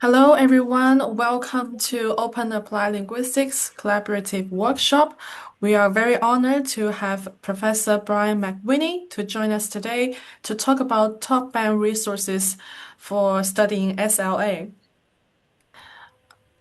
Hello, everyone. Welcome to Open Applied Linguistics Collaborative Workshop. We are very honored to have Professor Brian MacWhinney to join us today to talk about TalkBank resources for studying SLA.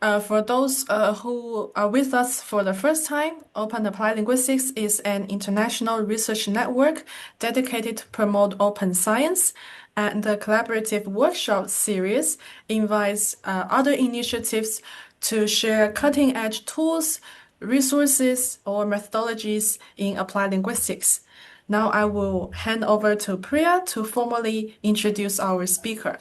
For those who are with us for the first time, Open Applied Linguistics is an international research network dedicated to promote open science, and the collaborative workshop series invites other initiatives to share cutting-edge tools, resources, or methodologies in applied linguistics. Now I will hand over to Priya to formally introduce our speaker.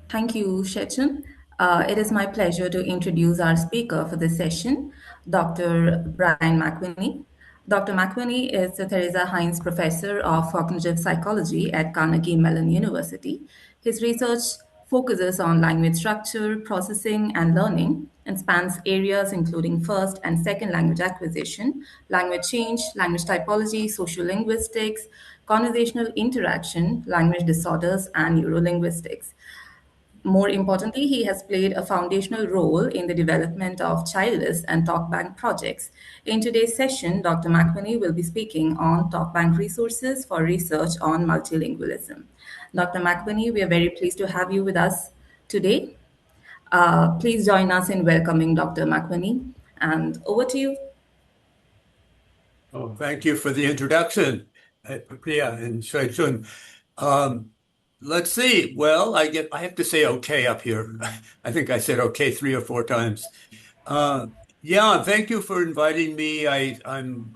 Thank you, Shechen. It is my pleasure to introduce our speaker for this session, Dr. Brian McWhinney. Dr. McWhinney is the Theresa Hines Professor of Cognitive Psychology at Carnegie Mellon University. His research focuses on language structure, processing, and learning, and spans areas including first and second language acquisition, language change, language typology, social linguistics, conversational interaction, language disorders, and neurolinguistics. More importantly, he has played a foundational role in the development of childless and TalkBank projects. In today's session, Dr. McWhinney will be speaking on TalkBank resources for research on multilingualism. Dr. McWhinney, we are very pleased to have you with us today. Please join us in welcoming Dr. McWhinney, and over to you. Oh, thank you for the introduction, Priya and Shui Chun. Um, let's see. Well, I have to say okay up here. I think I said okay 3 or 4 times. Uh, yeah, thank you for inviting me. I'm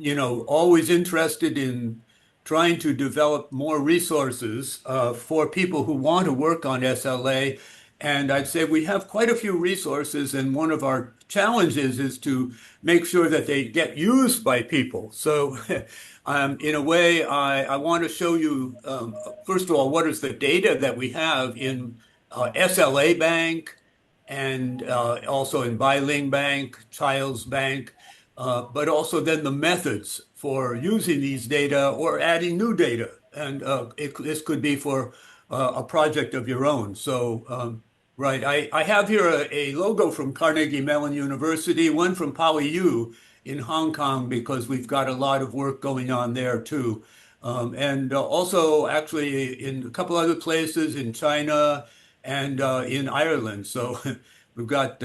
always interested in trying to develop more resources for people who want to work on SLA. And I'd say we have quite a few resources, and one of our challenges is to make sure that they get used by people. So, in a way, I want to show you, first of all, what is the data that we have in SLA Bank and also in Biling Bank, Child's Bank, but also then the methods for using these data or adding new data. And this could be for a project of your own. So, right, I have here a logo from Carnegie Mellon University, one from PolyU in Hong Kong, because we've got a lot of work going on there too. And also actually in a couple other places in China and in Ireland. So we've got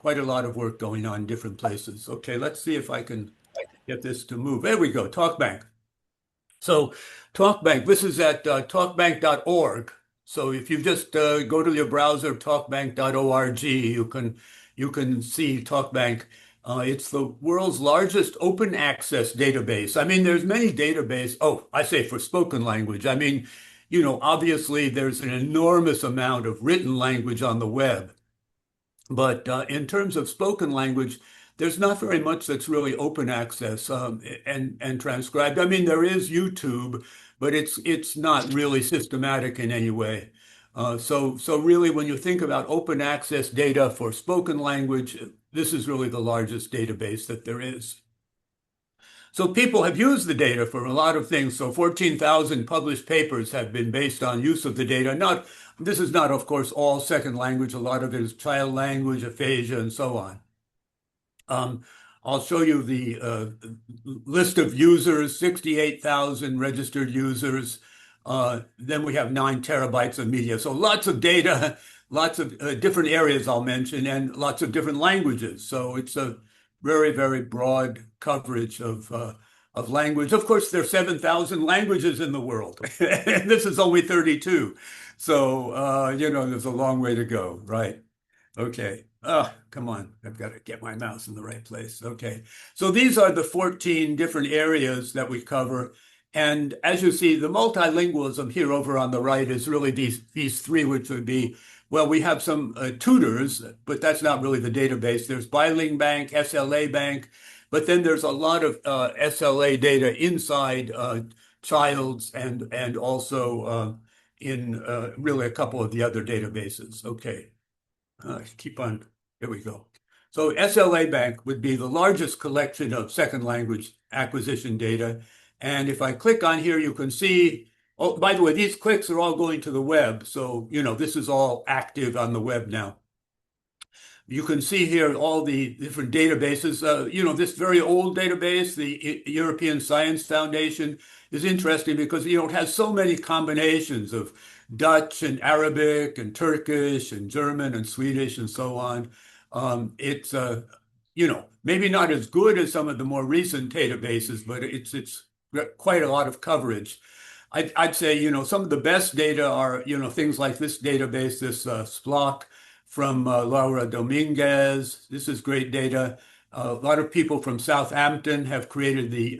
quite a lot of work going on in different places. Okay, let's see if I can get this to move. There we go, TalkBank. So TalkBank, this is at talkbank.org. So if you just go to your browser, talkbank.org, you can see TalkBank. It's the world's largest open access database. I mean, there's many databases. Oh, I say for spoken language. I mean, obviously there's an enormous amount of written language on the web. But in terms of spoken language, there's not very much that's really open access and transcribed. I mean, there is YouTube, but it's not really systematic in any way. So really, when you think about open access data for spoken language, this is really the largest database that there is. So people have used the data for a lot of things. So 14,000 published papers have been based on use of the data. This is not, of course, all second language. A lot of it is child language, aphasia, and so on. I'll show you the list of users, 68,000 registered users. Then we have 9 terabytes of media. So lots of data, lots of different areas I'll mention, and lots of different languages. So it's a very, very broad coverage of language. Of course, there are 7,000 languages in the world, and this is only 32. So, there's a long way to go, right? Okay. Come on. I've got to get my mouse in the right place. Okay. So these are the 14 different areas that we cover. And as you see, the multilingualism here over on the right is really these three, which would be, well, we have some tutors, but that's not really the database. There's Biling Bank, SLA Bank, but then there's a lot of SLA data inside Child's and also in really a couple of the other databases. Okay. Keep on. Here we go. So SLA Bank would be the largest collection of second language acquisition data. And if I click on here, you can see Oh, by the way, these clicks are all going to the web. So, this is all active on the web now. You can see here all the different databases. This very old database, the European Science Foundation, is interesting because, it has so many combinations of Dutch and Arabic and Turkish and German and Swedish and so on. It's, maybe not as good as some of the more recent databases, but it's got quite a lot of coverage. I'd say, some of the best data are, things like this database, this Splunk from Laura Dominguez. This is great data. A lot of people from Southampton have created the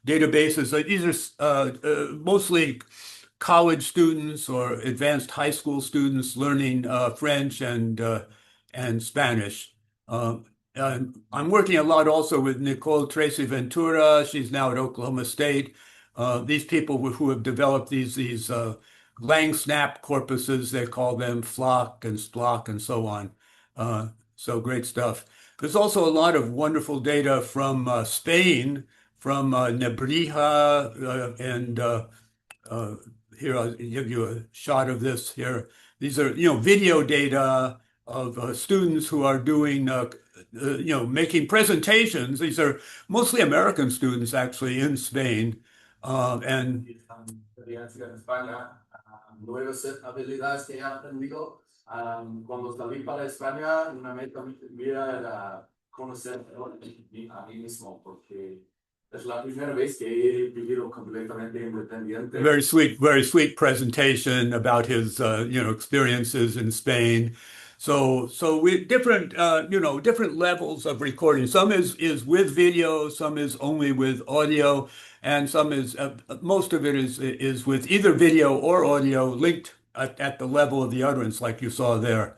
databases. These are mostly college students or advanced high school students learning French and Spanish. And I'm working a lot also with Nicole Tracy Ventura. She's now at Oklahoma State. These people who have developed these lang snap corpuses, they call them flock and Splunk and so on. So great stuff. There's also a lot of wonderful data from Spain, from Nebrija, and here I'll give you a shot of this here. These are, video data of students who are doing, making presentations. These are mostly American students actually in Spain. And Experiencia en España, nuevas habilidades que he aprendido. Cuando salí para España, una meta mía era conocer a mí mismo, porque es la primera vez que he vivido completamente independiente. very sweet presentation about his, experiences in Spain. So we different, different levels of recording. Some is with video, some is only with audio, and some is most of it is with either video or audio linked at the level of the utterance, like you saw there.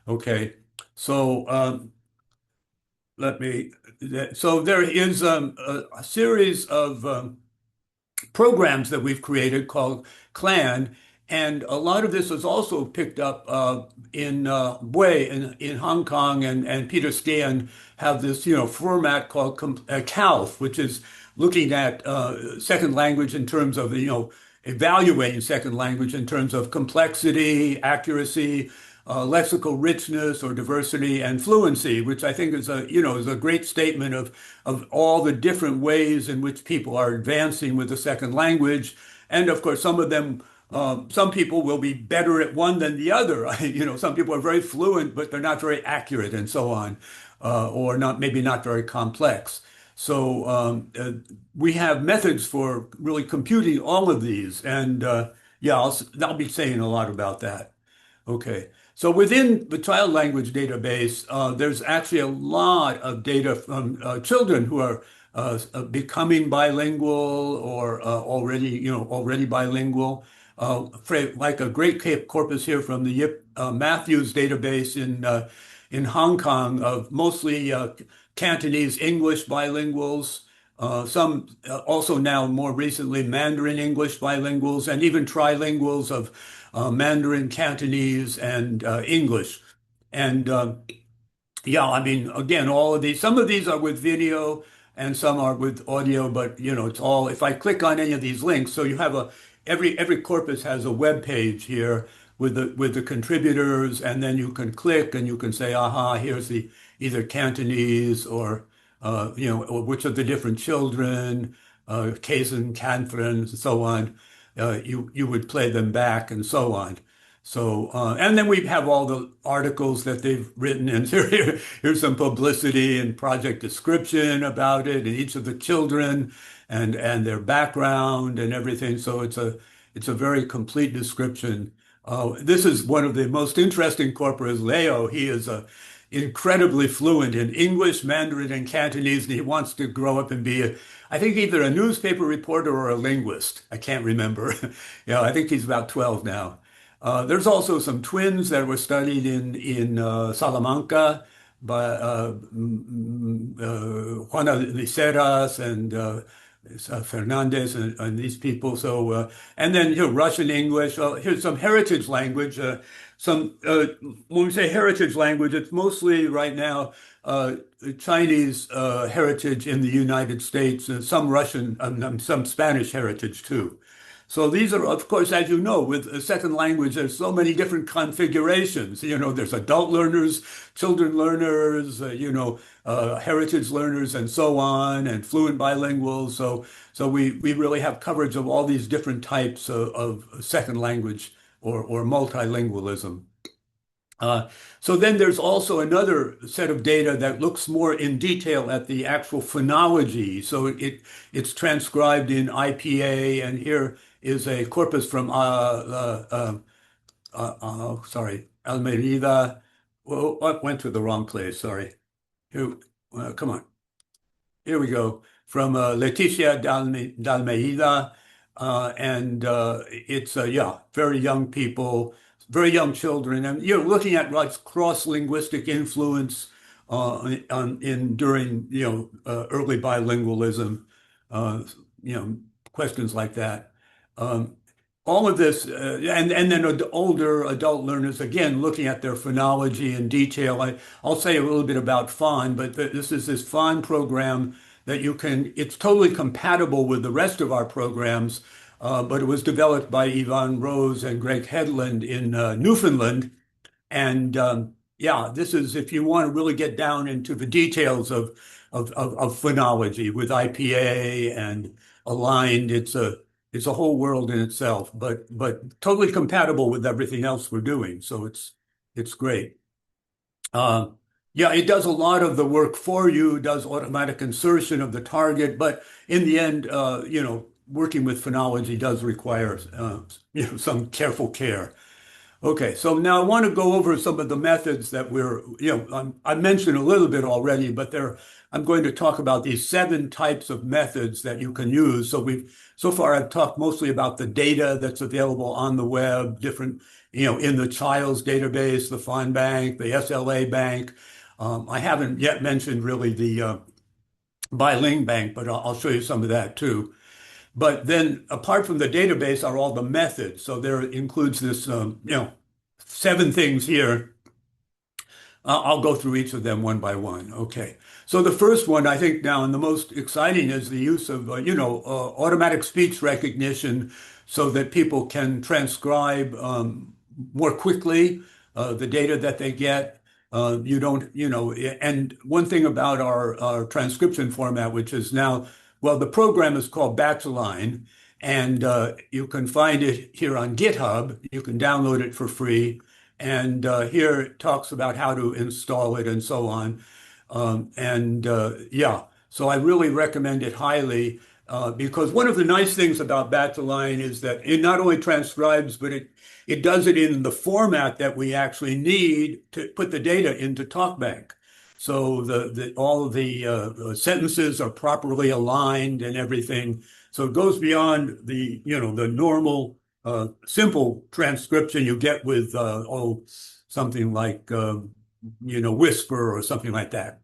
Okay, so let me. So there is a series of programs that we've created called Clan, and a lot of this was also picked up in Hue in Hong Kong, and Peter Scan have this format called CALF, which is looking at second language in terms of evaluating second language in terms of complexity, accuracy, lexical richness or diversity and fluency, which I think is a great statement of all the different ways in which people are advancing with the second language. And of course, some of them, some people will be better at one than the other. Some people are very fluent, but they're not very accurate and so on, or maybe not very complex. So we have methods for really computing all of these. And yeah, I'll be saying a lot about that. Okay. So within the child language database, there's actually a lot of data from children who are becoming bilingual or already bilingual. Like a great corpus here from the Yip Matthews database in Hong Kong of mostly Cantonese English bilinguals. Some also now more recently Mandarin English bilinguals and even trilinguals of Mandarin, Cantonese, and English. And yeah, I mean, again, all of these, some of these are with video and some are with audio, but it's all, if I click on any of these links, so you have every corpus has a web page here with the contributors, and then you can click and you can say, aha, here's the either Cantonese or or which of the different children, Kaizen, Canfren, and so on. You would play them back and so on. So, and then we have all the articles that they've written, and here's some publicity and project description about it, and each of the children and their background and everything. So it's a very complete description. This is one of the most interesting corporas, Leo. He is incredibly fluent in English, Mandarin, and Cantonese, and he wants to grow up and be I think either a newspaper reporter or a linguist. I can't remember. I think he's about 12 now. There's also some twins that were studied in Salamanca by Juana Liceras and Fernandez and these people. So and then Russian English. Here's some heritage language. When we say heritage language, it's mostly right now Chinese heritage in the United States and some Russian, some Spanish heritage too. So these are, of course, as you know, with a second language, there's so many different configurations. There's adult learners, children learners, heritage learners, and so on, and fluent bilinguals. So we really have coverage of all these different types of second language or multilingualism. So then there's also another set of data that looks more in detail at the actual phonology. So it's transcribed in IPA, and here is a corpus from sorry, Almeida. Well, I went to the wrong place. Sorry. Here, come on. Here we go. From Leticia Dalmeida, and it's yeah, very young people, very young children, and you're looking at like cross-linguistic influence during early bilingualism, uh, questions like that. Um, all of this, and then older adult learners, again, looking at their phonology in detail. I'll say a little bit about Fawn, but this is this Fawn program that it's totally compatible with the rest of our programs, but it was developed by Yvonne Rose and Greg Hedlund in Newfoundland. And yeah, this is if you want to really get down into the details of phonology with IPA and aligned. It's a whole world in itself, but totally compatible with everything else we're doing. So it's great. Yeah, it does a lot of the work for you, does automatic insertion of the target, but in the end, working with phonology does require some careful care. Okay, so now I want to go over some of the methods that I mentioned a little bit already, but I'm going to talk about these 7 types of methods that you can use. So far I've talked mostly about the data that's available on the web, different, in the child's database, the Fund Bank, the SLA Bank. I haven't yet mentioned really the Biling Bank, but I'll show you some of that too. But then apart from the database are all the methods. So there includes this, 7 things here. I'll go through each of them one by one. Okay. So the first one, I think now, and the most exciting is the use of, automatic speech recognition so that people can transcribe more quickly the data that they get. You don't, and one thing about our transcription format, which is now, well, the program is called Bachelline, and you can find it here on GitHub. You can download it for free. And here it talks about how to install it and so on. Yeah, so I really recommend it highly because one of the nice things about Bachelline is that it not only transcribes, but it does it in the format that we actually need to put the data into TalkBank. So all of the sentences are properly aligned and everything. So it goes beyond the normal simple transcription you get with something like Whisper or something like that.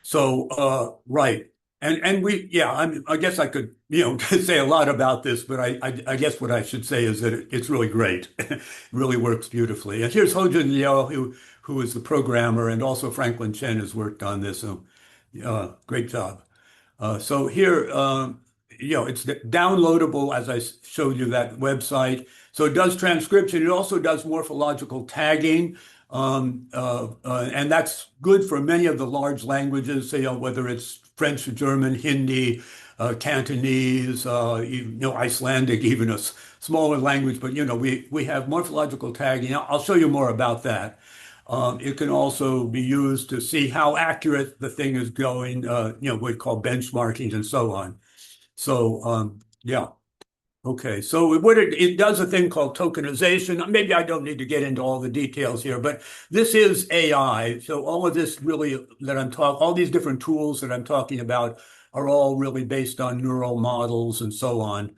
So right, and I guess I could say a lot about this, but I guess what I should say is that it's really great. It really works beautifully. And here's Hojun Liu, who is the programmer, and also Franklin Chen has worked on this. So great job. So here, it's downloadable, as I showed you that website. So it does transcription. It also does morphological tagging. And that's good for many of the large languages, whether it's French, German, Hindi, Cantonese, Icelandic, even a smaller language. But, we have morphological tagging. I'll show you more about that. It can also be used to see how accurate the thing is going, we call benchmarking and so on. So, yeah. Okay, so it does a thing called tokenization. Maybe I don't need to get into all the details here, but this is AI. So all of this really all these different tools that I'm talking about are all really based on neural models and so on.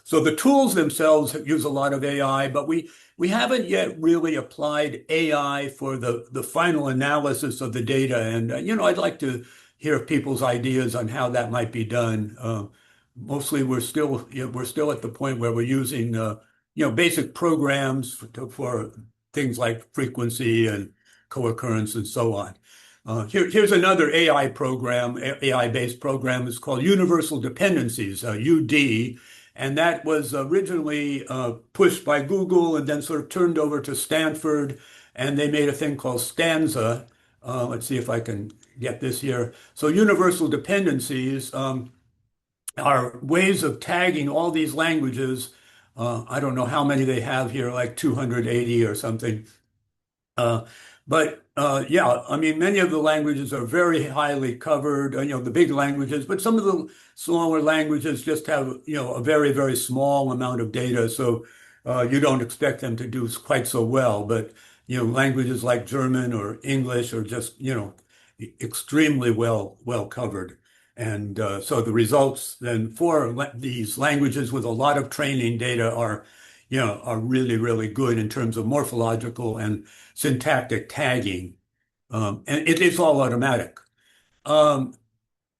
So the tools themselves use a lot of AI, but we haven't yet really applied AI for the final analysis of the data. And, I'd like to hear people's ideas on how that might be done. Mostly we're still at the point where we're using, basic programs for things like frequency and co-occurrence and so on. Here's another AI program, AI-based program. It's called Universal Dependencies, UD. And that was originally pushed by Google and then sort of turned over to Stanford, and they made a thing called Stanza. Let's see if I can get this here. So universal dependencies are ways of tagging all these languages. I don't know how many they have here, like 280 or something. Uh, but yeah, I mean, many of the languages are very highly covered, the big languages, but some of the smaller languages just have, a very, very small amount of data. So you don't expect them to do quite so well. But, languages like German or English are just, extremely well covered. And so the results then for these languages with a lot of training data are really, really good in terms of morphological and syntactic tagging. And it is all automatic. Um,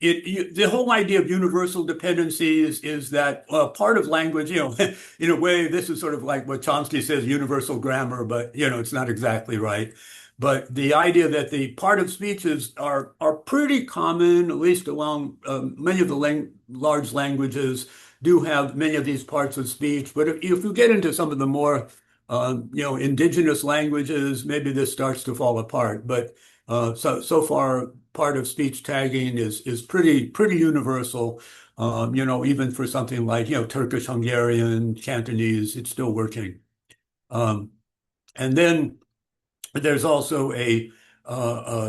the whole idea of universal dependencies is that part of language, in a way, this is sort of like what Chomsky says, universal grammar, but it's not exactly right. But the idea that the part of speeches are pretty common, at least along many of the large languages do have many of these parts of speech. But if you get into some of the more indigenous languages, maybe this starts to fall apart. But so far, part of speech tagging is pretty universal. Even for something like Turkish, Hungarian, Cantonese, it's still working. And then there's also a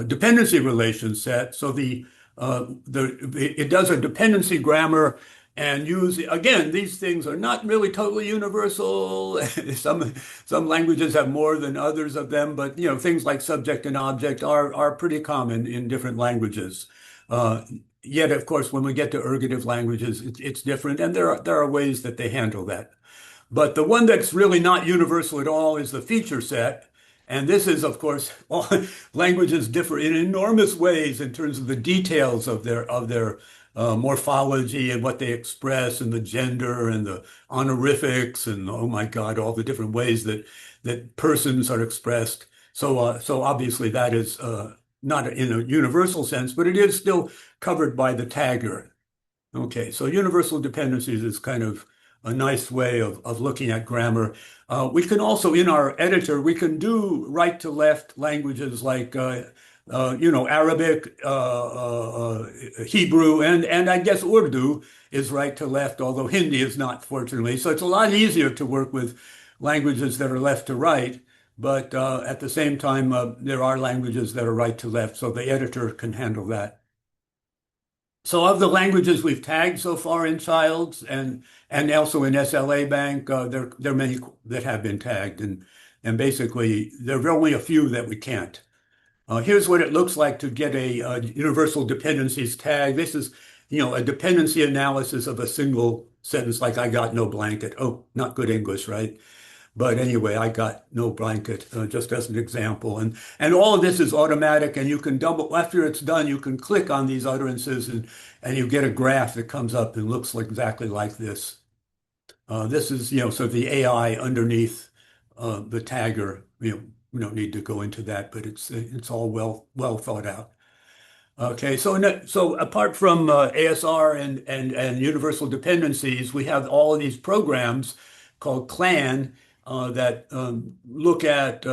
dependency relation set. So it does a dependency grammar and use again. These things are not really totally universal. Some languages have more than others of them, but things like subject and object are pretty common in different languages. Yet, of course, when we get to ergative languages, it's different, and there are ways that they handle that. But the one that's really not universal at all is the feature set. And this is, of course, all languages differ in enormous ways in terms of the details of their morphology and what they express and the gender and the honorifics and, oh my God, all the different ways that persons are expressed. So obviously that is not in a universal sense, but it is still covered by the tagger. Okay, so universal dependencies is kind of a nice way of looking at grammar. We can also, in our editor, we can do right to left languages like, Arabic, Hebrew, and I guess Urdu is right to left, although Hindi is not, fortunately. So it's a lot easier to work with languages that are left to right. But at the same time, there are languages that are right to left, so the editor can handle that. So of the languages we've tagged so far in Childs and also in SLA Bank, there are many that have been tagged, and basically there are only a few that we can't. Here's what it looks like to get a universal dependencies tag. This is, a dependency analysis of a single sentence like I got no blanket. Oh, not good English, right? But anyway, I got no blanket, just as an example. And all of this is automatic, and you can after it's done, you can click on these utterances and you get a graph that comes up and looks exactly like this. This is, sort of the AI underneath the tagger. We don't need to go into that, but it's all well thought out. Okay, so apart from ASR and universal dependencies, we have all of these programs called CLAN that look at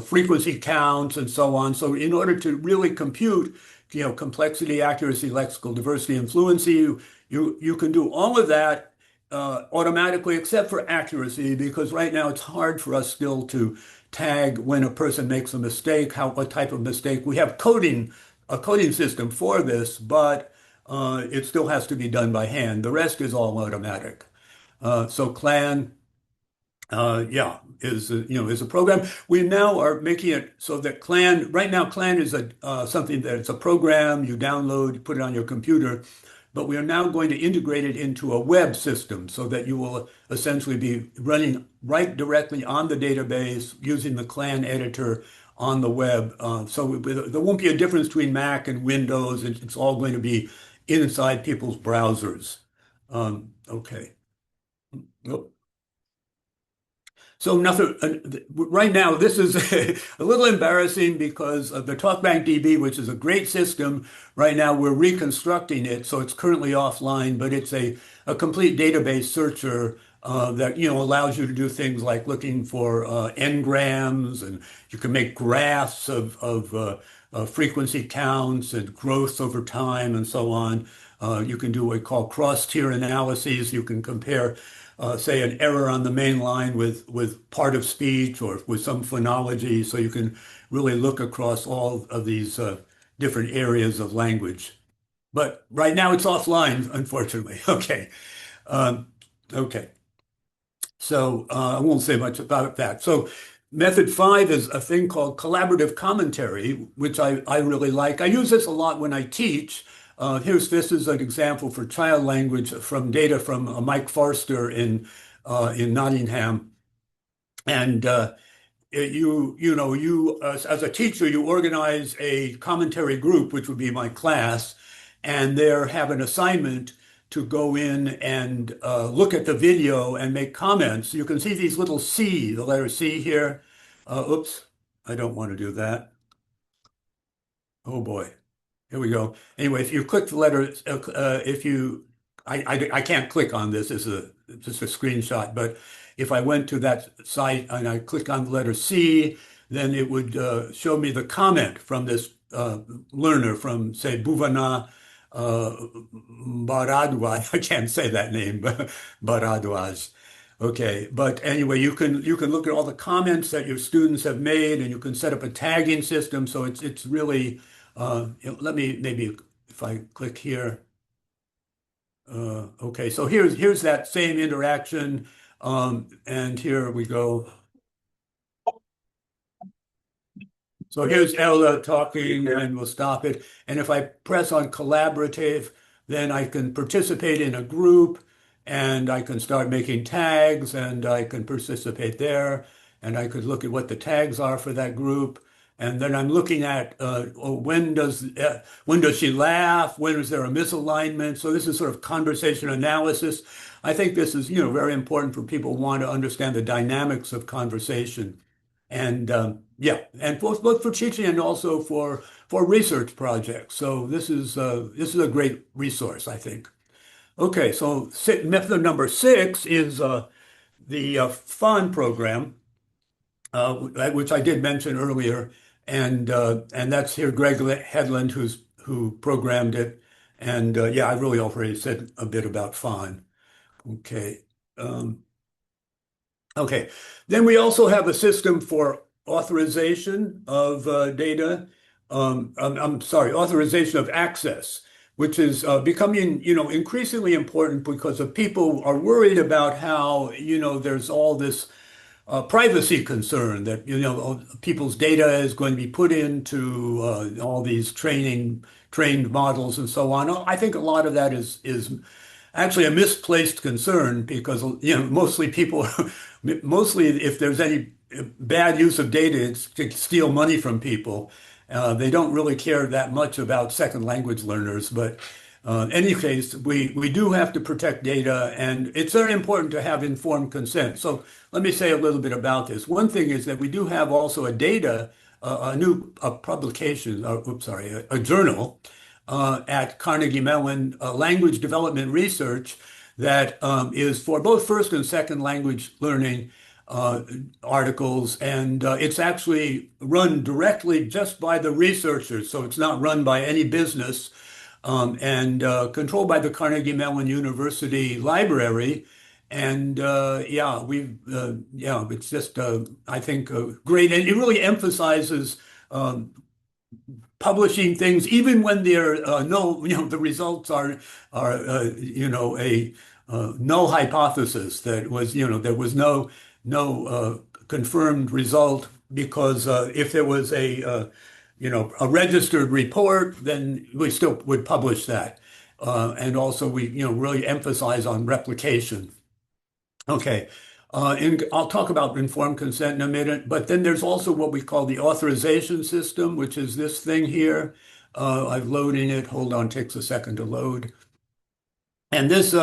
frequency counts and so on. So in order to really compute complexity, accuracy, lexical diversity, and fluency, you can do all of that automatically, except for accuracy, because right now it's hard for us still to tag when a person makes a mistake, what type of mistake. We have a coding system for this, but it still has to be done by hand. The rest is all automatic. So CLAN, yeah, is a program. We now are making it so that CLAN right now CLAN is something that it's a program you download, you put it on your computer, but we are now going to integrate it into a web system so that you will essentially be running right directly on the database using the CLAN editor on the web. So there won't be a difference between Mac and Windows. It's all going to be inside people's browsers. Okay. Oh. So nothing, right now, this is a little embarrassing because of the TalkBank DB, which is a great system. Right now, we're reconstructing it, so it's currently offline, but it's a complete database searcher that allows you to do things like looking for n-grams, and you can make graphs of frequency counts and growth over time and so on. You can do what we call cross-tier analyses. You can compare say an error on the main line with part of speech or with some phonology. So you can really look across all of these different areas of language. But right now it's offline, unfortunately. Okay. Um, okay. So I won't say much about that. So method 5 is a thing called collaborative commentary, which I really like. I use this a lot when I teach. This is an example for child language from data from Mike Forster in Nottingham. And as a teacher, you organize a commentary group, which would be my class, and they have an assignment to go in and look at the video and make comments. You can see these little C, the letter C here. Oops, I don't want to do that. Oh boy. Here we go. Anyway, if you click the letter, I can't click on this. It's just a screenshot. But if I went to that site and I click on the letter C, then it would show me the comment from this learner from, say, Buvana Baradwaj. I can't say that name, but Baradwaj. Okay, but anyway, you can look at all the comments that your students have made, and you can set up a tagging system. So it's really let me maybe if I click here. Okay, so here's that same interaction, and here we go. So here's Ella talking, and we'll stop it. And if I press on collaborative, then I can participate in a group, and I can start making tags, and I can participate there, and I could look at what the tags are for that group. And then I'm looking at when does she laugh? When is there a misalignment? So this is sort of conversation analysis. I think this is very important for people who want to understand the dynamics of conversation. And yeah, and both for teaching and also for research projects. So this is a great resource, I think. Okay, so method number 6 is the FON program, which I did mention earlier, and that's here Greg Headland who programmed it, and yeah, I really already said a bit about FON. Okay. Okay, then we also have a system for authorization of data. I'm sorry, authorization of access, which is becoming, increasingly important because of people are worried about how, there's all this privacy concern that, people's data is going to be put into all these trained models and so on. I think a lot of that is actually a misplaced concern because mostly if there's any bad use of data, it's to steal money from people. They don't really care that much about second language learners, but in any case, we do have to protect data, and it's very important to have informed consent. So let me say a little bit about this. One thing is that we do have also a new publication, a journal at Carnegie Mellon, Language Development Research, that is for both first and second language learning articles, and it's actually run directly just by the researchers, so it's not run by any business, and controlled by the Carnegie Mellon University Library. And it's just I think great, and it really emphasizes publishing things even when there the results are a null hypothesis, that was there was no confirmed result, because if there was a registered report, then we still would publish that, and also we really emphasize on replication. Okay. And I'll talk about informed consent in a minute, but then there's also what we call the authorization system, which is this thing here. I'm loading it. Hold on, takes a second to load. And this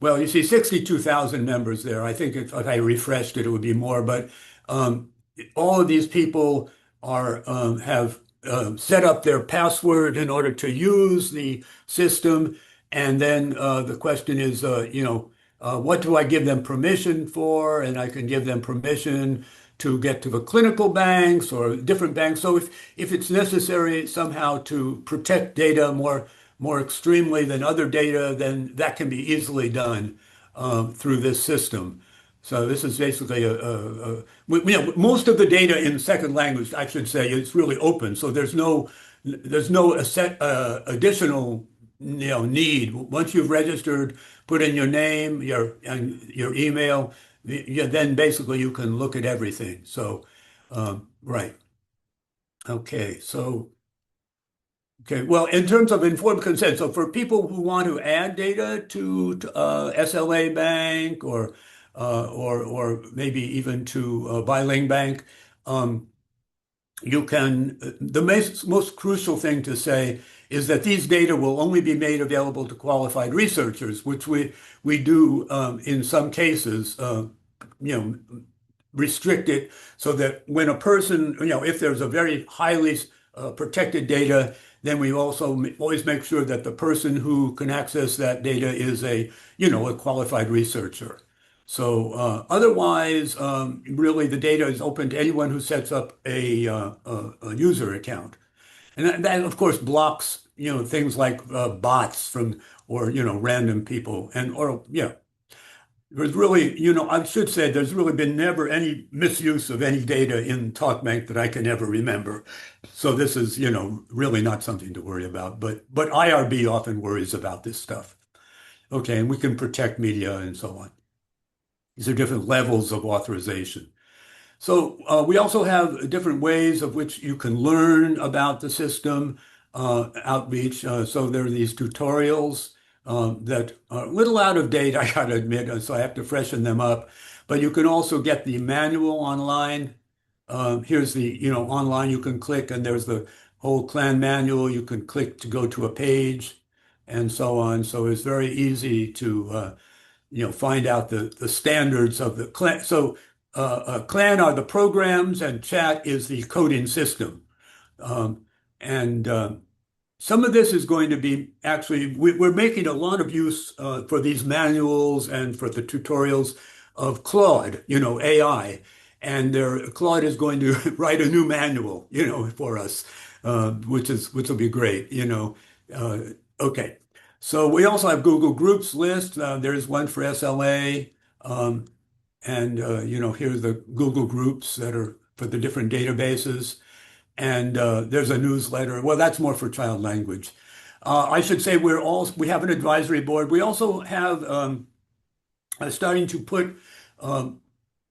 Well, you see 62,000 members there. I think if I refreshed it, it would be more. But um, all of these people have set up their password in order to use the system. And then the question is, what do I give them permission for? And I can give them permission to get to the clinical banks or different banks. So if it's necessary somehow to protect data more extremely than other data, then that can be easily done through this system. So this is basically most of the data in second language, I should say, is really open. So there's no additional need. Once you've registered, put in your name, your email, then basically you can look at everything. So right. Okay. Okay, well, in terms of informed consent, so for people who want to add data to SLA Bank or maybe even to Biling Bank, um, you can. The most crucial thing to say is that these data will only be made available to qualified researchers, which we do in some cases. You know, restrict it so that when a person, if there's a very highly protected data, then we also always make sure that the person who can access that data is a qualified researcher. So otherwise, really, the data is open to anyone who sets up a user account, and that of course blocks things like bots from or random people and or yeah. There's really, I should say there's really been never any misuse of any data in TalkBank that I can ever remember. So this is, really not something to worry about. But IRB often worries about this stuff. Okay, and we can protect media and so on. These are different levels of authorization. So we also have different ways of which you can learn about the system outreach. So there are these tutorials that are a little out of date, I gotta admit, so I have to freshen them up. But you can also get the manual online. Here's the, online you can click and there's the whole clan manual. You can click to go to a page and so on. So it's very easy to find out the standards of the clan. So clan are the programs and chat is the coding system. Um, and some of this is going to be actually, we're making a lot of use for these manuals and for the tutorials of Claude, AI. And Claude is going to write a new manual, for us, which will be great, Okay. So we also have Google Groups list. There's one for SLA. And, here's the Google Groups that are for the different databases. And there's a newsletter. Well, that's more for child language. I should say we have an advisory board. We also have starting to put um,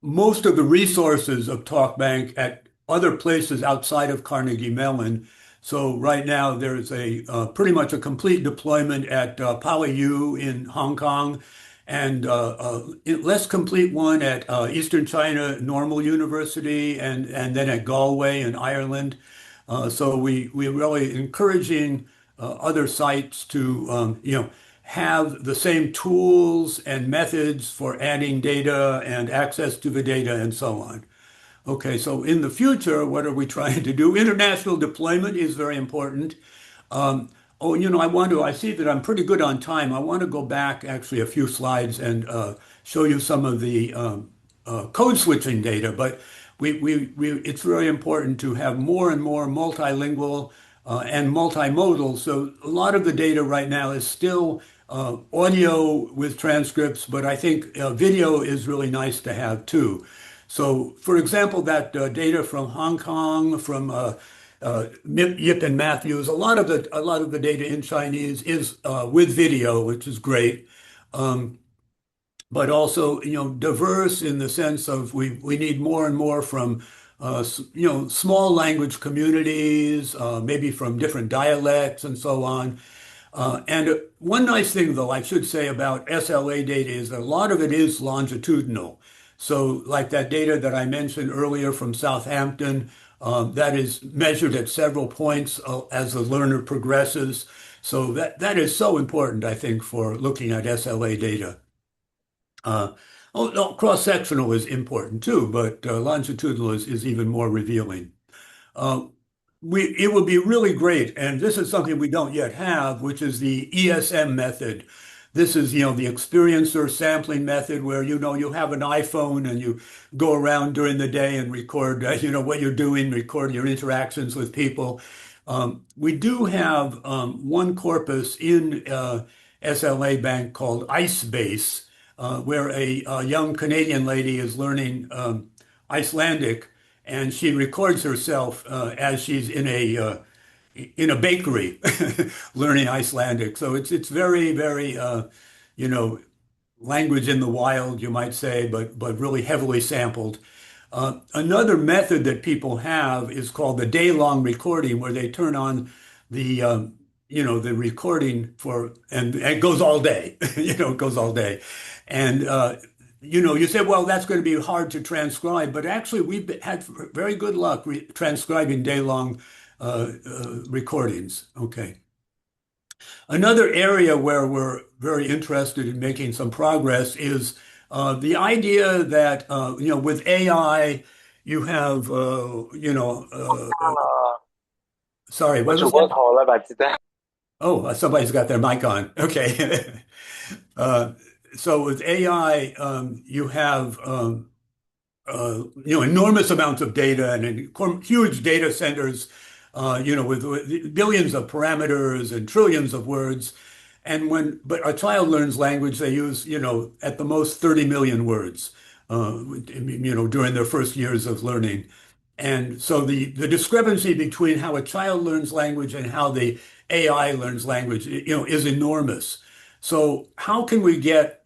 most of the resources of TalkBank at other places outside of Carnegie Mellon. So right now there's a pretty much a complete deployment at PolyU in Hong Kong and less complete one at Eastern China Normal University and then at Galway in Ireland. So we're really encouraging other sites to have the same tools and methods for adding data and access to the data and so on. Okay, so in the future, what are we trying to do? International deployment is very important. I see that I'm pretty good on time. I want to go back actually a few slides and show you some of the code switching data, but it's very important to have more and more multilingual and multimodal. So a lot of the data right now is still audio with transcripts, but I think video is really nice to have too. So, for example, that data from Hong Kong, from Yip and Matthews, a lot of the data in Chinese is with video, which is great. But also, diverse in the sense of we need more and more from small language communities, maybe from different dialects and so on. And one nice thing, though, I should say about SLA data is that a lot of it is longitudinal. So like that data that I mentioned earlier from Southampton, that is measured at several points as the learner progresses. So that is so important, I think, for looking at SLA data. Uh, oh, no, cross-sectional is important too, but longitudinal is even more revealing. Uh, it would be really great, and this is something we don't yet have, which is the ESM method. This is, the experiencer sampling method where, you have an iPhone and you go around during the day and record, what you're doing, record your interactions with people. We do have one corpus in SLA Bank called IceBase, where a young Canadian lady is learning Icelandic, and she records herself as she's in a bakery learning Icelandic. So it's very, very you know language in the wild, you might say, but really heavily sampled. Another method that people have is called the day-long recording, where they turn on the recording and it goes all day. It goes all day, and you say, well, that's going to be hard to transcribe, but actually, we've had very good luck transcribing day-long recordings. Okay. Another area where we're very interested in making some progress is the idea that, with AI, you have, sorry, what was that? 我做過圖啦，或者 Oh, somebody's got their mic on. Okay. Uh, so with AI, you have enormous amounts of data and huge data centers, with billions of parameters and trillions of words. But a child learns language, they use, at the most 30 million words, during their first years of learning. And so the discrepancy between how a child learns language and how the AI learns language, is enormous. So how can we get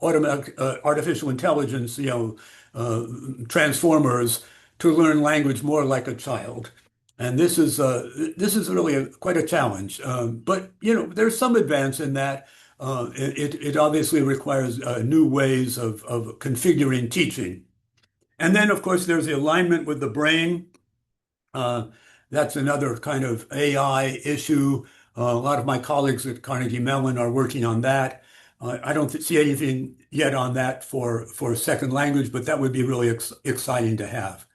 automatic artificial intelligence, uh, transformers to learn language more like a child? And this is really quite a challenge. But there's some advance in that. It obviously requires new ways of configuring teaching. And then, of course, there's the alignment with the brain. Uh, that's another kind of AI issue. A lot of my colleagues at Carnegie Mellon are working on that. I don't see anything yet on that for second language, but that would be really exciting to have.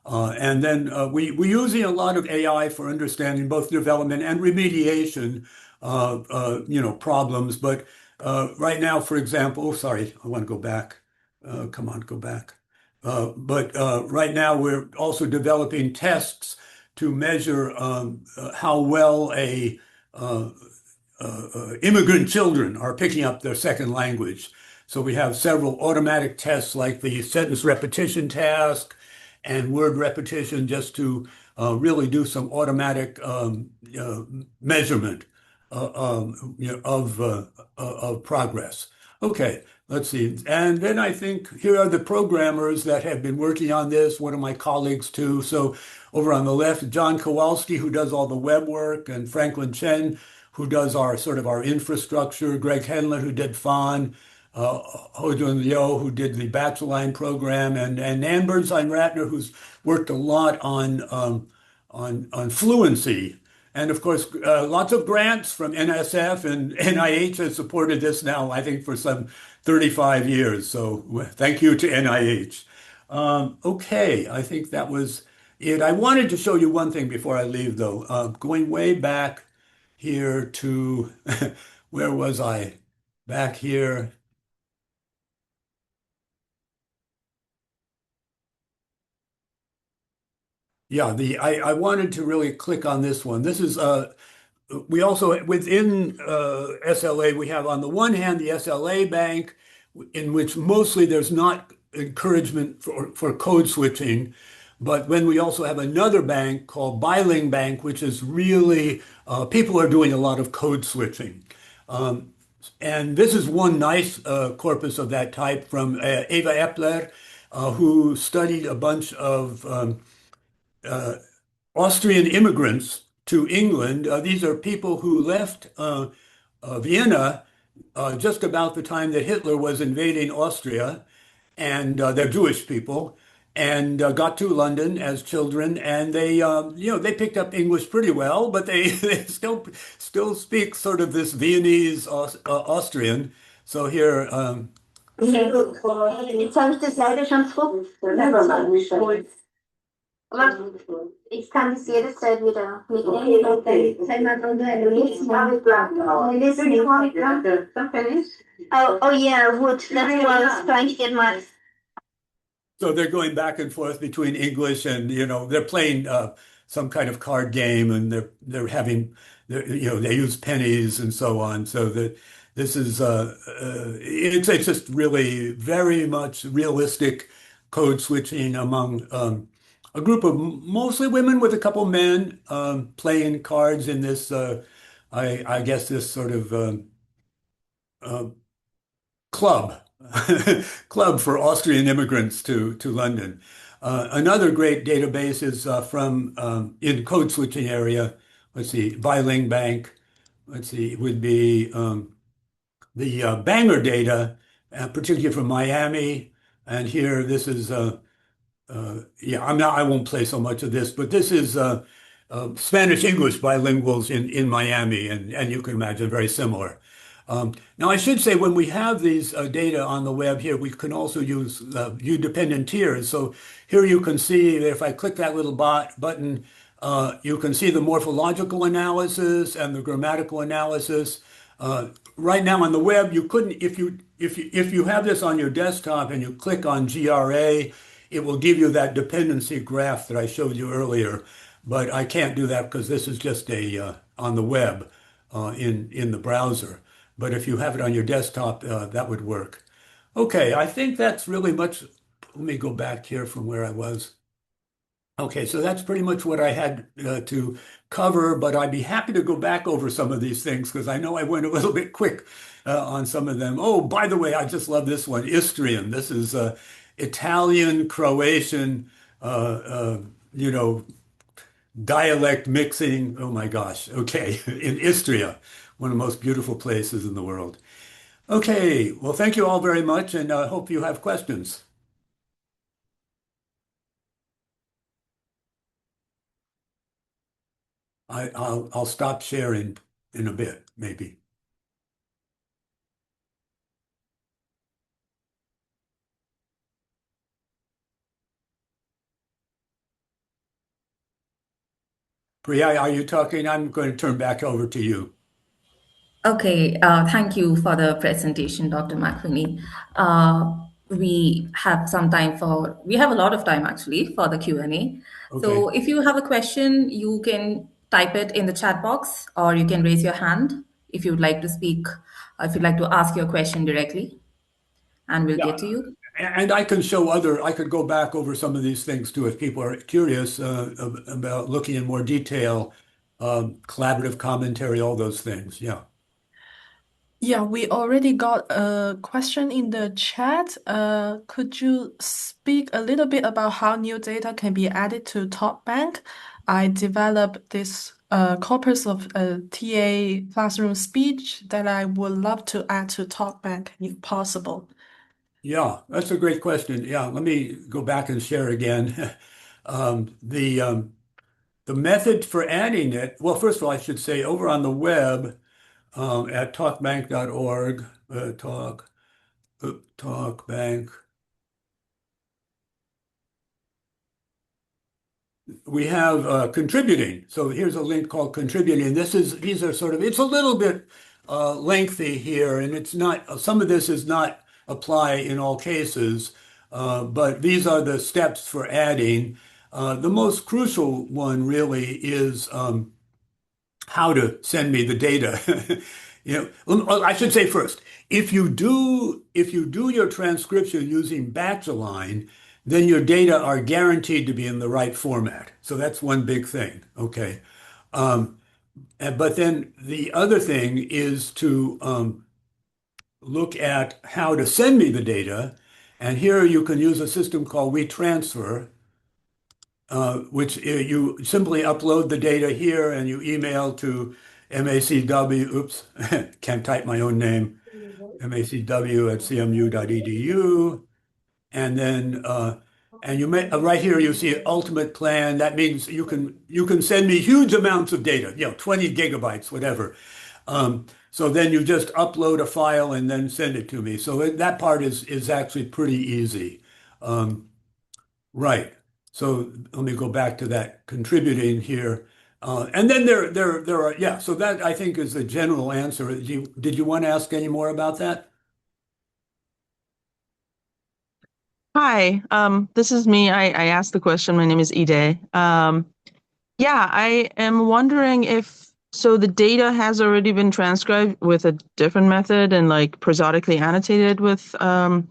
And then we're using a lot of AI for understanding both development and remediation of problems. But right now, for example, sorry, I want to go back. Come on, go back. But right now, we're also developing tests to measure how well immigrant children are picking up their second language. So we have several automatic tests like the sentence repetition task and word repetition just to really do some automatic measurement of progress. Okay, let's see. And then I think here are the programmers that have been working on this, one of my colleagues too. So over on the left, John Kowalski, who does all the web work, and Franklin Chen, who does our infrastructure, Greg Henlett, who did FON, Ho-Jun Liu, who did the Bachelor program, and Nan Bernstein-Ratner, who's worked a lot on fluency. And of course, lots of grants from NSF, and NIH has supported this now, I think, for some 35 years. So thank you to NIH. Okay, I think that was it. I wanted to show you one thing before I leave, though. Going way back here to, where was I? Back here. Yeah, I wanted to really click on this one. This is we also within SLA we have on the one hand the SLA Bank, in which mostly there's not encouragement for code switching, but then we also have another bank called Biling Bank, which is really people are doing a lot of code switching. And this is one nice corpus of that type from Eva Epler, who studied a bunch of Austrian immigrants to England. These are people who left Vienna just about the time that Hitler was invading Austria, and they're Jewish people, and got to London as children, and they picked up English pretty well, but they still speak sort of this Viennese Austrian. So here. Jetzt habe ich das leider schon zurückgeholt. Aber ich kann das jederzeit wieder mitnehmen und dann sagen wir dann eine listening. Oh yeah, I would. That's what I was trying to get my. So they're going back and forth between English and, they're playing some kind of card game and they're having, they use pennies and so on. So that this is, it's just really very much realistic code switching among a group of mostly women with a couple men playing cards in this, I guess this sort of uh, club, club for Austrian immigrants to London. Another great database is from in code switching area. Let's see, Biling Bank. Let's see, would be the Bangor data, particularly from Miami. And here, this is yeah, I won't play so much of this, but this is Spanish English bilinguals in Miami, and you can imagine very similar. Now, I should say when we have these data on the web here, we can also use view dependent tiers. So here you can see that if I click that little button, you can see the morphological analysis and the grammatical analysis. Right now on the web, you couldn't if you have this on your desktop and you click on GRA, it will give you that dependency graph that I showed you earlier. But I can't do that because this is just a on the web in the browser. But if you have it on your desktop, that would work. Okay, I think that's really much. Let me go back here from where I was. Okay, so that's pretty much what I had to cover, but I'd be happy to go back over some of these things because I know I went a little bit quick on some of them. Oh, by the way, I just love this one, Istrian. This is Italian, Croatian, uh, uh, you know, dialect mixing. Oh my gosh. Okay, in Istria, one of the most beautiful places in the world. Okay, well, thank you all very much, and I hope you have questions. I'll stop sharing in a bit, maybe. Priya, are you talking? I'm going to turn back over to you. Okay, thank you for the presentation, Dr. McWhinney. We have a lot of time actually for the Q&A. So Okay. if you have a question, you can type it in the chat box or you can raise your hand if you'd like to speak, if you'd like to ask your question directly, and we'll Yeah. get to you. And I could go back over some of these things too if people are curious about looking in more detail, collaborative commentary, all those things. Yeah. Yeah, we already got a question in the chat. Could you speak a little bit about how new data can be added to TalkBank? I developed this corpus of TA classroom speech that I would love to add to TalkBank if possible. Yeah, that's a great question. Yeah, let me go back and share again. Um, the um, the method for adding it, well, first of all, I should say over on the web at talkbank.org, talkbank. We have contributing. So here's a link called contributing. These are sort of, it's a little bit lengthy here, and it's not, some of this is not apply in all cases, but these are the steps for adding. The most crucial one really is how to send me the data. I should say first, if you do your transcription using batch align, then your data are guaranteed to be in the right format. So that's one big thing. Okay. But then the other thing is to look at how to send me the data. And here you can use a system called WeTransfer, which you simply upload the data here and you email to MACW, oops, can't type my own name, macw@cmu.edu. And then, and you may, right here you see ultimate plan. That means you can send me huge amounts of data, 20 gigabytes, whatever. So then you just upload a file and then send it to me. So that part is actually pretty easy. Um, right. So let me go back to that contributing here. And then there are, yeah, so that I think is the general answer. Did you want to ask any more about that? Hi, this is me. I asked the question. My name is Ide. Yeah, I am wondering if so the data has already been transcribed with a different method and like prosodically annotated with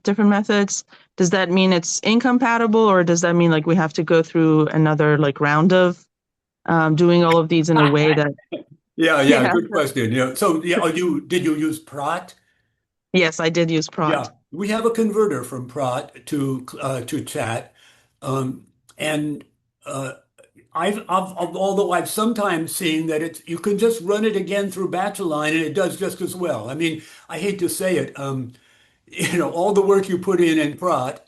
different methods. Does that mean it's incompatible, or does that mean like we have to go through another like round of doing all of these in a way that Yeah, yeah. good question. Yeah. So yeah, did you use Prot? Yes, I did use Yeah, prod. we have a converter from Prot to chat, and although I've sometimes seen that you can just run it again through Bachelor and it does just as well. I mean, I hate to say it, all the work you put in Prot,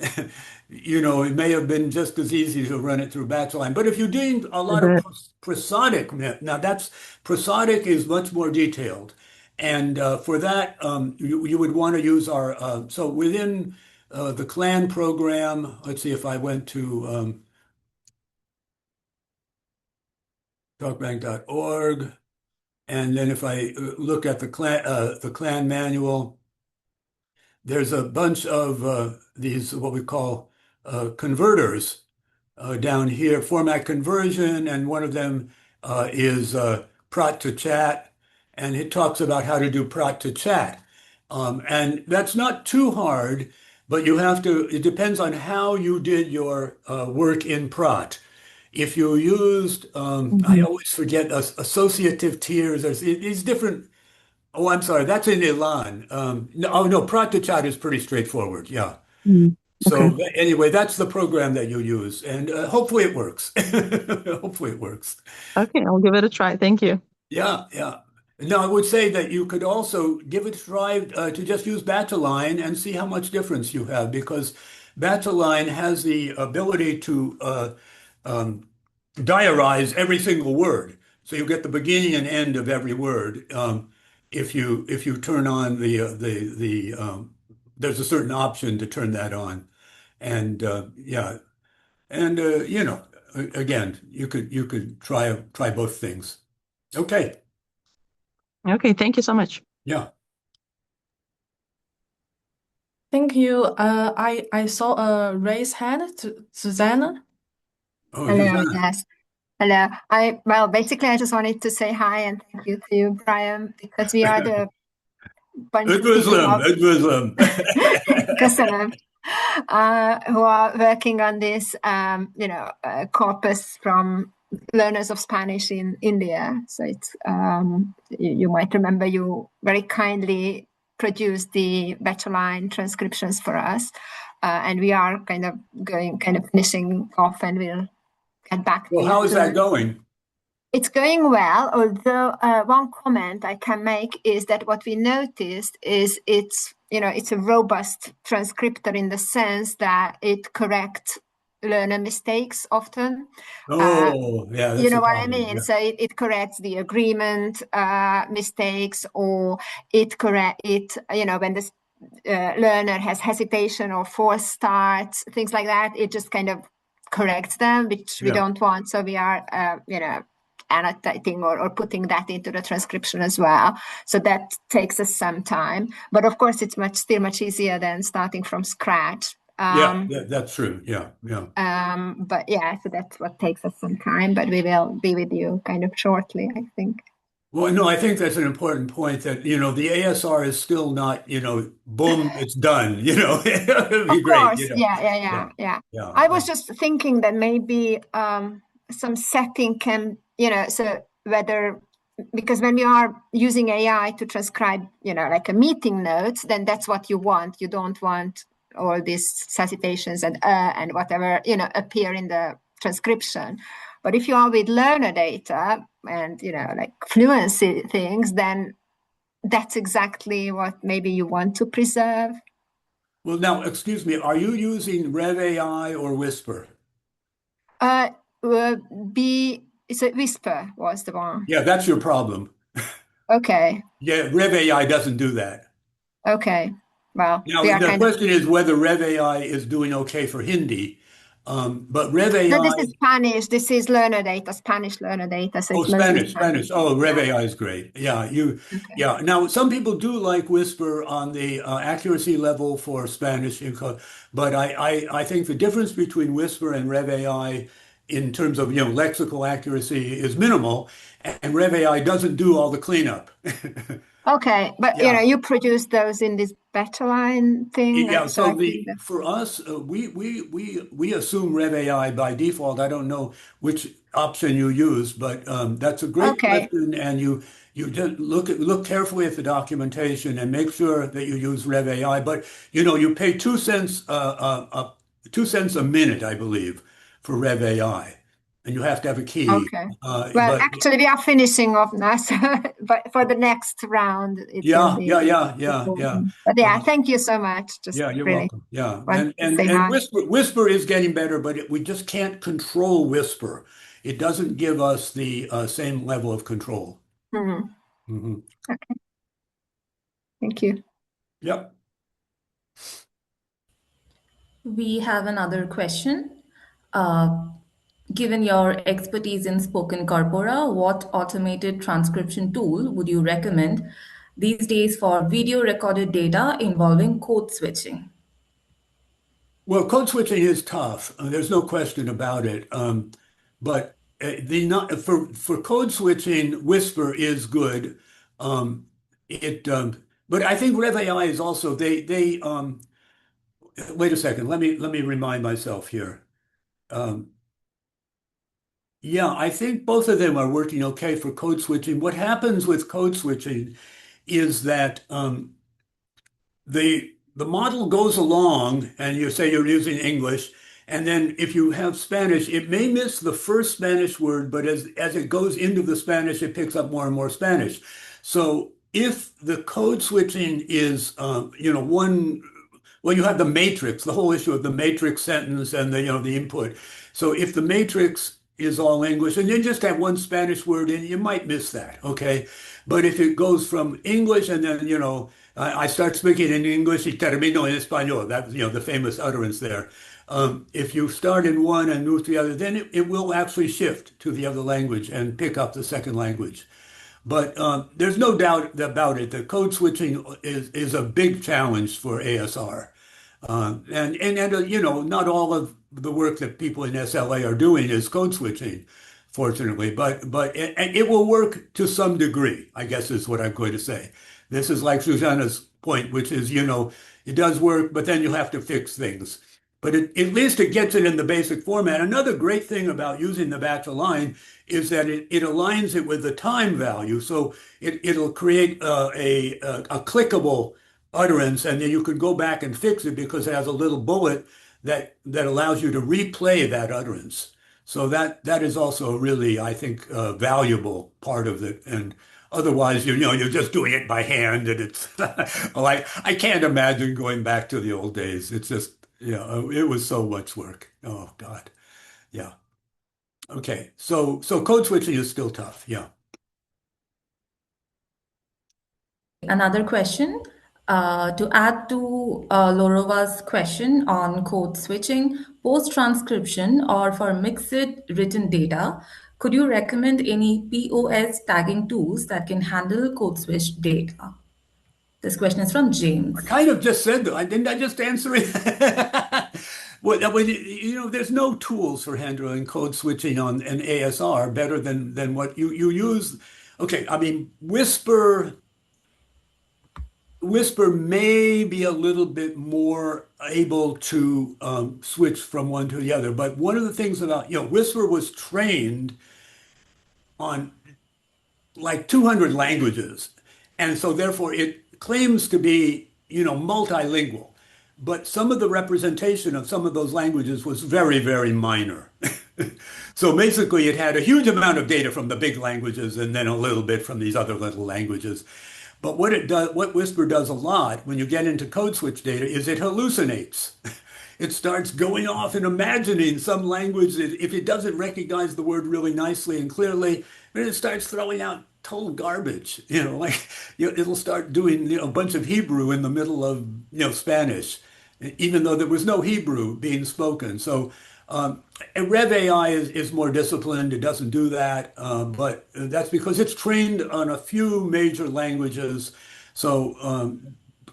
it may have been just as easy to run it through Bachelor. But if you're doing a lot Is of it? prosodic, now that's prosodic is much more detailed. And for that, you would want to use our, so within the CLAN program, let's see if I went to talkbank.org, and then if I look at the CLAN manual, there's a bunch of these, what we call converters down here, format conversion, and one of them is prot to chat, and it talks about how to do prot to chat. And that's not too hard, but it depends on how you did your work in prot. If you used, I Mhm. always forget associative tiers, there's these different, oh, I'm sorry, that's in Elan. No, oh, no, prot to chat is pretty straightforward, yeah. Mm. Okay. So anyway, that's the program that you use, and hopefully it works. Hopefully it works. Okay, I'll give it a try. Thank you. Yeah, yeah. Now, I would say that you could also give it a try to just use Bataline and see how much difference you have, because Bataline has the ability to um, diarize every single word. So you get the beginning and end of every word if you turn on there's a certain option to turn that on. And yeah, and again, you could try both things. Okay, Okay, thank you so much. yeah. Thank you. I saw a raised hand to Susanna. Oh, Hello, Susanna. yes. Hello. Well, basically, I just wanted to say hi and thank you to you, Brian, because we are the bunch of people who Özlem, are Özlem. Köszönöm, who are working on this, corpus from learners of Spanish in India. So it's you might remember you very kindly produced the Bachelor transcriptions for us, and we are kind of finishing off, and we'll get back to Well, you how is that soon. going? It's going well, although one comment I can make is that what we noticed is it's a robust transcriptor in the sense that it corrects learner mistakes often. Oh, yeah, You that's know the what I problem. mean? Yeah, So it corrects the agreement mistakes, or when the learner has hesitation or false starts, things like that. It just kind of corrects them, which we yeah, don't want. So we are, annotating or putting that into the transcription as well. So that takes us some time. But of course, it's still much easier than starting from scratch. yeah, that's true. Yeah, yeah. But yeah, so that's what takes us some time. But we will be with you kind of shortly, I think. Well, no, I think that's an important point that, the ASR is still not, boom, it's done, it'd be Of great, course, Yeah, yeah. yeah. I was just thinking that maybe some setting can, so whether because when we are using AI to transcribe, like a meeting notes, then that's what you want. You don't want all these citations and whatever, appear in the transcription. But if you are with learner data and, like fluency things, then that's exactly what maybe you want to preserve. Well, now, excuse me, are you using Rev AI or Whisper? Uh, so Whisper was the one. Yeah, that's your problem. Okay. Yeah, Rev AI doesn't do that. Okay. Well, Now, we are the kind of. question is whether Rev AI is doing okay for Hindi. But Rev No, this AI, is Spanish. This is learner data, Spanish learner data. So oh, it's mostly Spanish, Spanish. Spanish. Oh, Rev Yeah. AI is great. Yeah, Okay. yeah. Now, some people do like Whisper on the accuracy level for Spanish, but I think the difference between Whisper and Rev AI in terms of, lexical accuracy is minimal, and Rev AI doesn't do all the cleanup. Okay, but Yeah. you produce those in this battle line thing, Yeah, so selecting the the. for us, we assume Rev AI by default. I don't know which option you use, but that's a great Okay. question, and you just look carefully at the documentation and make sure that you use Rev AI. But you pay 2 cents 2 cents a minute, I believe, for Rev AI, and you have to have a key. Okay. Well, But actually, we are finishing off now, so, but for the next round, it will yeah, be yeah, yeah, yeah, yeah. recording. But yeah, Uh, thank you so much. Just Yeah, you're really welcome. Yeah, want and to and say and hi. Whisper is getting better, but we just can't control Whisper. It doesn't give us the same level of control. Mhm. Hmm. Okay, thank you. Yep. We have another question. Uh, Given your expertise in spoken corpora, what automated transcription tool would you recommend these days for video recorded data involving code switching? Well, code switching is tough. There's no question about it. But the not for code switching, Whisper is good. Um, it but I think Rev AI is also they wait a second. Let me remind myself here. Um, Yeah, I think both of them are working okay for code switching. What happens with code switching is that the model goes along, and you say you're using English, and then if you have Spanish, it may miss the first Spanish word, but as it goes into the Spanish, it picks up more and more Spanish. So if the code switching is, one, well, you have the matrix, the whole issue of the matrix sentence and the input. So if the matrix is all English and you just have one Spanish word in, you might miss that, okay? But if it goes from English and then, I start speaking in English y termino en español, that's, the famous utterance there. If you start in one and move to the other, then it will actually shift to the other language and pick up the second language. But there's no doubt about it. The code switching is a big challenge for ASR. Not all of the work that people in SLA are doing is code switching, fortunately, but it will work to some degree, I guess is what I'm going to say. This is like Susanna's point, which is, it does work, but then you have to fix things. But at least it gets it in the basic format. Another great thing about using the batch align is that it aligns it with the time value. So it'll create a clickable utterance, and then you could go back and fix it because it has a little bullet that allows you to replay that utterance. So that is also a really, I think, valuable part of it. And otherwise, you're just doing it by hand, and it's like I can't imagine going back to the old days. It's just, it was so much work. Oh God, yeah. Okay, so code switching is still tough. Yeah. Another question to add to Lorova's question on code switching, post transcription, or for mixed written data, could you recommend any POS tagging tools that can handle code switch data? This question is from I James. kind of just said that. Didn't I just answer it? Well, there's no tools for handling code switching on an ASR better than what you use. Okay, I mean, Whisper may be a little bit more able to switch from one to the other, but one of the things about, Whisper was trained on like 200 languages. And so therefore it claims to be, multilingual. But some of the representation of some of those languages was very, very minor. So basically it had a huge amount of data from the big languages and then a little bit from these other little languages. But what Whisper does a lot when you get into code switch data is it hallucinates. It starts going off and imagining some language that if it doesn't recognize the word really nicely and clearly, then it starts throwing out total garbage. Like it'll start doing a bunch of Hebrew in the middle of Spanish, even though there was no Hebrew being spoken. So and Rev AI is more disciplined. It doesn't do that, but that's because it's trained on a few major languages. So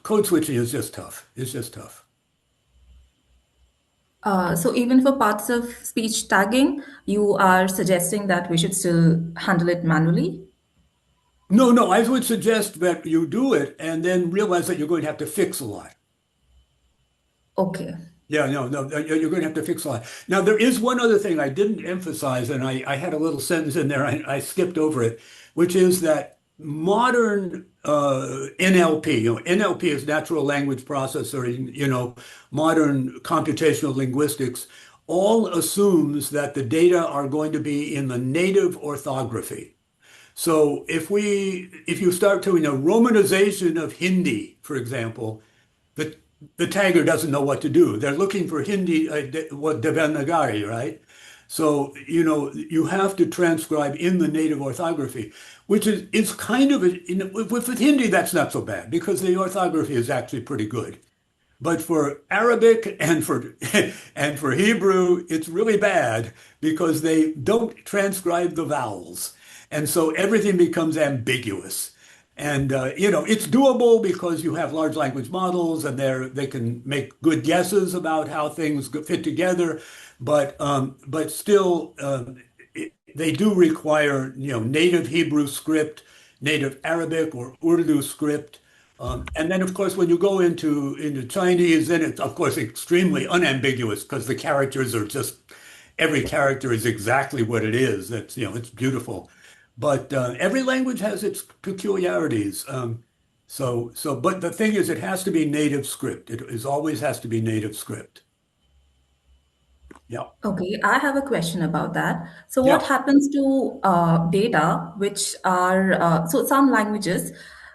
code switching is just tough. It's just tough. So even for parts of speech tagging, you are suggesting that we should still handle it manually? No, no, I would suggest that you do it and then realize that you're going to have to fix a lot. Okay. Yeah, no, no, you're going to have to fix a lot. Now, there is one other thing I didn't emphasize, and I had a little sentence in there, I skipped over it, which is that modern NLP, NLP is natural language processing, modern computational linguistics, all assumes that the data are going to be in the native orthography. So if you start doing a romanization of Hindi, for example, the the tagger doesn't know what to do. They're looking for Hindi, what Devanagari, right? So, you have to transcribe in the native orthography, which is kind of, with Hindi, that's not so bad because the orthography is actually pretty good. But for Arabic and for and for Hebrew, it's really bad because they don't transcribe the vowels. And so everything becomes ambiguous. And it's doable because you have large language models and they can make good guesses about how things fit together. But still, they do require native Hebrew script, native Arabic or Urdu script. And then, of course, when you go into Chinese, then it's, of course, extremely unambiguous because the characters are just, every character is exactly what it is. It's beautiful. But every language has its peculiarities. But the thing is, it has to be native script. It is always has to be native script. Yeah. Okay, I have a question about that. So, what Yeah. happens to data which are, so some languages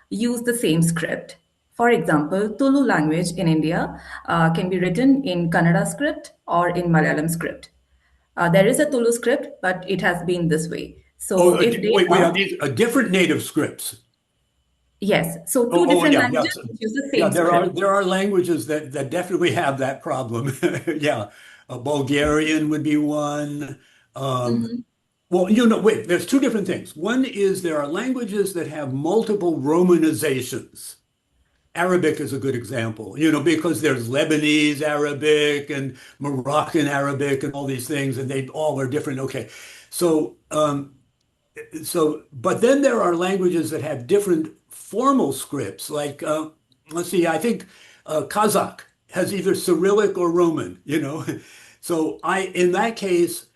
use the same script. For example, Tulu language in India can be written in Kannada script or in Malayalam script. There is a Tulu script, but it has been this way. Oh, So, if wait, are data, these different native scripts? yes, so two Oh, different yeah, yeah. languages use the Yeah, same there are script. there are languages that definitely have that problem. Yeah, Bulgarian would be one. Um, Mhm. well, wait, there's two different things. One is there are languages that have multiple romanizations. Arabic is a good example, because there's Lebanese Arabic and Moroccan Arabic and all these things, and they all are different. Okay, so but then there are languages that have different formal scripts, like let's see, I think Kazakh has either Cyrillic or Roman, So in that case,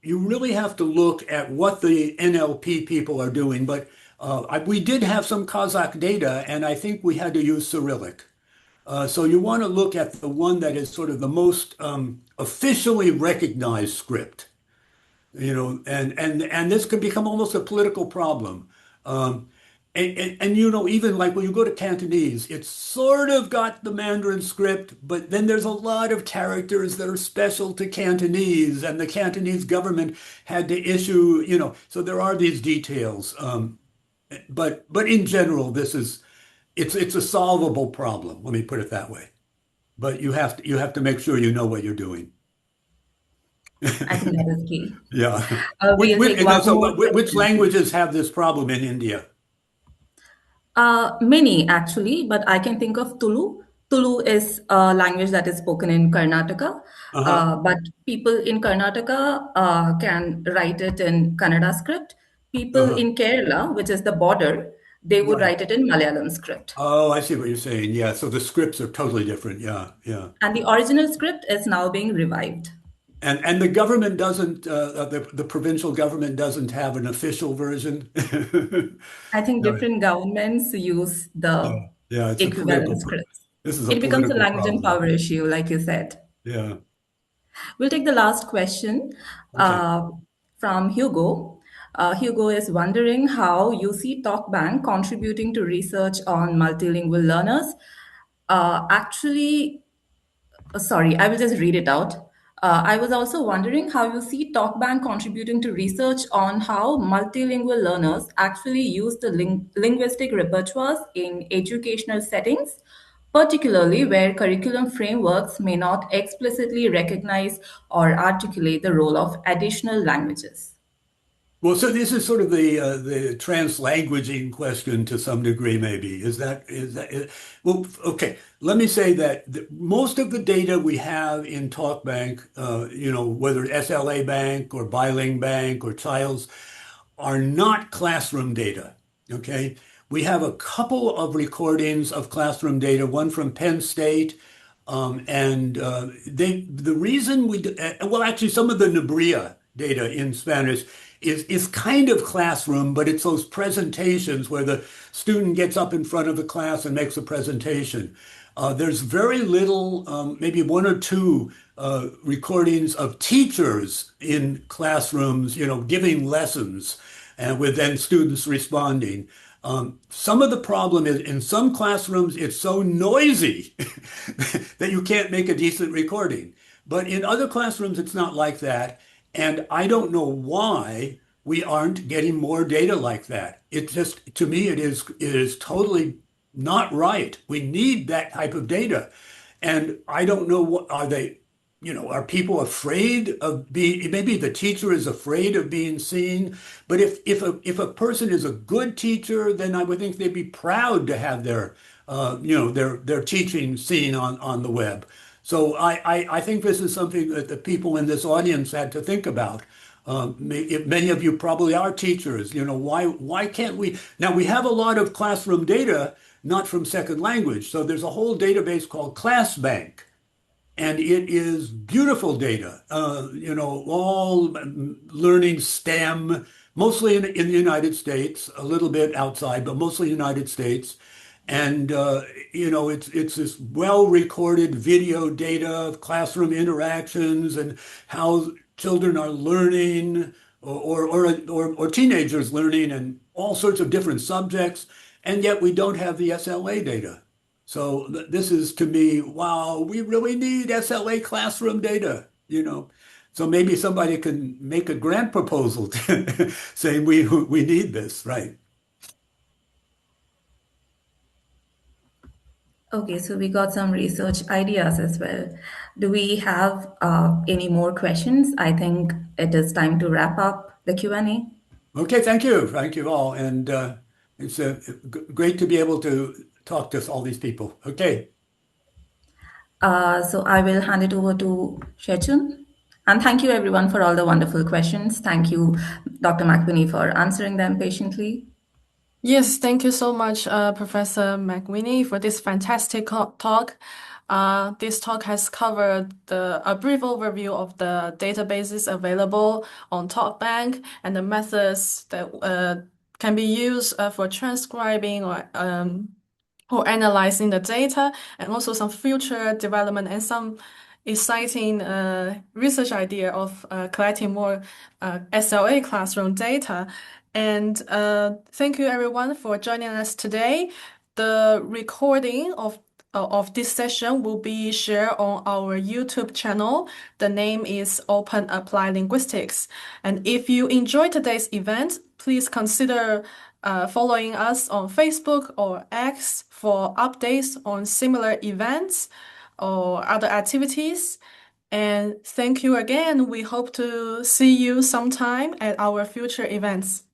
you really have to look at what the NLP people are doing. But we did have some Kazakh data, and I think we had to use Cyrillic. So you want to look at the one that is sort of the most officially recognized script. And this can become almost a political problem. Um, even like when you go to Cantonese, it's sort of got the Mandarin script, but then there's a lot of characters that are special to Cantonese, and the Cantonese government had to issue, so there are these details. But in general, it's a solvable problem. Let me put it that way. But you have to make sure you know what you're doing. I think that is key. Yeah. We'll take And one so more which question. languages have this problem in India? Many actually, but I can think of Tulu. Tulu is a language that is spoken in Karnataka, Uh-huh. but people in Karnataka can write it in Kannada script. People Uh-huh. in Kerala, which is the border, they would Right. write it in Malayalam script. Oh, I see what you're saying. Yeah. So the scripts are totally different. Yeah. Yeah. And the original script is now being revived. And the government doesn't, the provincial government doesn't have an official version. I think No. different governments use Yeah. the Yeah. It's a equivalent political, scripts. this is a It becomes a political language and problem. power issue, like you said. Yeah. We'll take the last question Okay. from Hugo. Hugo is wondering how you see TalkBank contributing to research on multilingual learners. Actually, sorry, I will just read it out. I was also wondering how you see TalkBank contributing to research on how multilingual learners actually use the linguistic repertoires in educational settings, particularly where curriculum frameworks may not explicitly recognize or articulate the role of additional languages. Well, so this is sort of the translanguaging question to some degree, maybe. Well, okay. Let me say that most of the data we have in TalkBank, whether SLA Bank or Biling Bank or Childs, are not classroom data. Okay. We have a couple of recordings of classroom data, one from Penn State, and the reason well, actually, some of the Nebria data in Spanish is kind of classroom, but it's those presentations where the student gets up in front of the class and makes a presentation. There's very little, maybe one or two recordings of teachers in classrooms, giving lessons and with then students responding. Some of the problem is in some classrooms, it's so noisy that you can't make a decent recording. But in other classrooms, it's not like that. And I don't know why we aren't getting more data like that. It just, to me, it is totally not right. We need that type of data. And I don't know what are they, are people afraid of being, maybe the teacher is afraid of being seen. But if a person is a good teacher, then I would think they'd be proud to have their teaching seen on the web. So I think this is something that the people in this audience had to think about. Many of you probably are teachers. Why can't we? Now we have a lot of classroom data, not from second language. So there's a whole database called ClassBank, and it is beautiful data. All learning STEM, mostly in the United States, a little bit outside, but mostly United States. And it's this well-recorded video data of classroom interactions and how children are learning or teenagers learning and all sorts of different subjects, and yet we don't have the SLA data. So this is to me, wow, we really need SLA classroom data. So maybe somebody can make a grant proposal saying we need this, right? Okay, so we got some research ideas as well. Do we have any more questions? I think it is time to wrap up the Q&A. Okay, thank you. Thank you all. And it's great to be able to talk to all these people. Okay. So I will hand it over to Shechun. And thank you everyone for all the wonderful questions. Thank you, Dr. MacWhinney, for answering them patiently. Yes, thank you so much, Professor MacWhinney, for this fantastic talk. This talk has covered a brief overview of the databases available on TalkBank and the methods that can be used for transcribing or analyzing the data, and also some future development and some exciting research idea of collecting more SLA classroom data. And thank you everyone for joining us today. The recording of this session will be shared on our YouTube channel. The name is Open Applied Linguistics. And if you enjoyed today's event, please consider following us on Facebook or X for updates on similar events or other activities. And thank you again. We hope to see you sometime at our future events.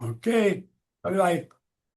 Okay. Bye-bye.